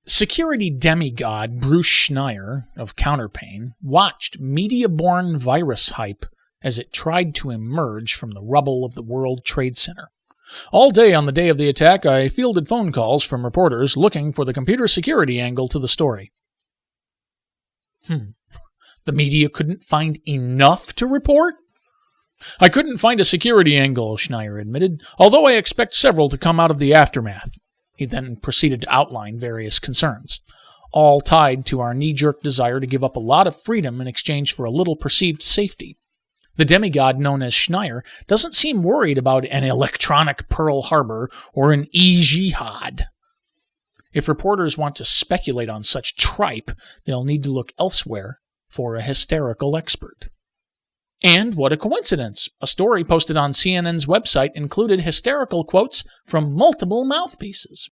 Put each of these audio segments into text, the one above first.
Security demigod Bruce Schneier of Counterpane watched media-borne virus hype as it tried to emerge from the rubble of the World Trade Center. All day on the day of the attack, I fielded phone calls from reporters looking for the computer security angle to the story. The media couldn't find enough to report? I couldn't find a security angle, Schneier admitted, although I expect several to come out of the aftermath. He then proceeded to outline various concerns, all tied to our knee-jerk desire to give up a lot of freedom in exchange for a little perceived safety. The demigod known as Schneier doesn't seem worried about an electronic Pearl Harbor or an e-jihad. If reporters want to speculate on such tripe, they'll need to look elsewhere for a hysterical expert. And what a coincidence! A story posted on CNN's website included hysterical quotes from multiple mouthpieces.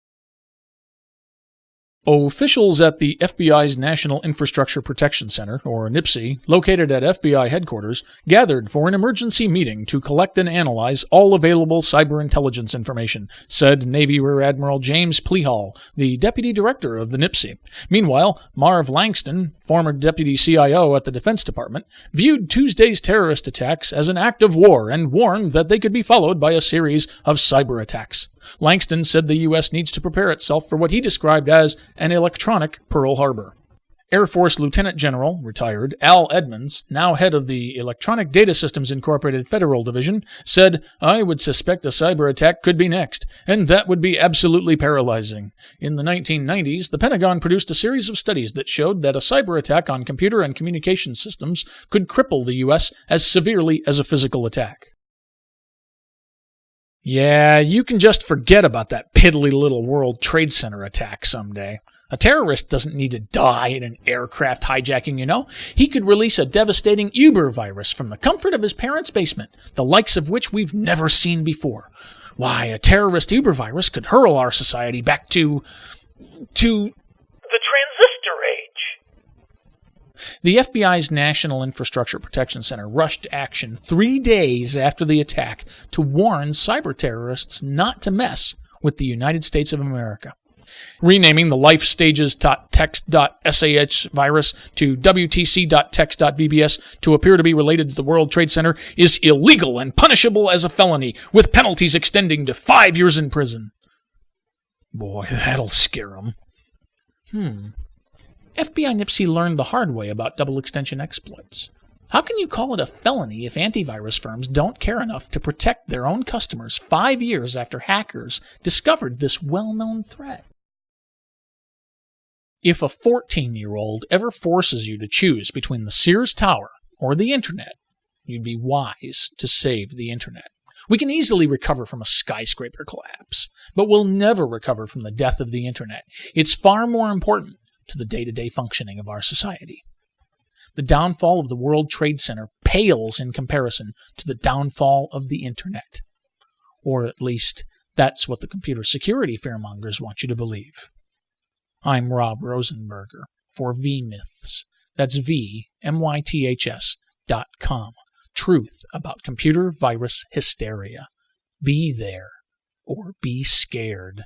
Officials at the FBI's National Infrastructure Protection Center, or NIPSI, located at FBI headquarters, gathered for an emergency meeting to collect and analyze all available cyber intelligence information, said Navy Rear Admiral James Plehall, the deputy director of the NIPSI. Meanwhile, Marv Langston, former deputy CIO at the Defense Department, viewed Tuesday's terrorist attacks as an act of war and warned that they could be followed by a series of cyber attacks. Langston said the U.S. needs to prepare itself for what he described as an electronic Pearl Harbor. Air Force Lieutenant General, retired, Al Edmonds, now head of the Electronic Data Systems Incorporated Federal Division, said, "I would suspect a cyber attack could be next, and that would be absolutely paralyzing. In the 1990s, the Pentagon produced a series of studies that showed that a cyber attack on computer and communication systems could cripple the U.S. as severely as a physical attack." Yeah, you can just forget about that piddly little World Trade Center attack someday. A terrorist doesn't need to die in an aircraft hijacking, you know. He could release a devastating Uber virus from the comfort of his parents' basement, the likes of which we've never seen before. Why, a terrorist Uber virus could hurl our society back to the transistor age. The FBI's National Infrastructure Protection Center rushed action 3 days after the attack to warn cyber terrorists not to mess with the United States of America. Renaming the lifestages.text.sh virus to wtc.text.vbs to appear to be related to the World Trade Center is illegal and punishable as a felony, with penalties extending to 5 years in prison. Boy, that'll scare 'em. FBI NIPSI learned the hard way about double extension exploits. How can you call it a felony if antivirus firms don't care enough to protect their own customers 5 years after hackers discovered this well-known threat? If a 14-year-old ever forces you to choose between the Sears Tower or the Internet, you'd be wise to save the Internet. We can easily recover from a skyscraper collapse, but we'll never recover from the death of the Internet. It's far more important to the day-to-day functioning of our society. The downfall of the World Trade Center pales in comparison to the downfall of the Internet. Or at least, that's what the computer security fearmongers want you to believe. I'm Rob Rosenberger for vMyths. That's VMYTHS.com. Truth about computer virus hysteria. Be there or be scared.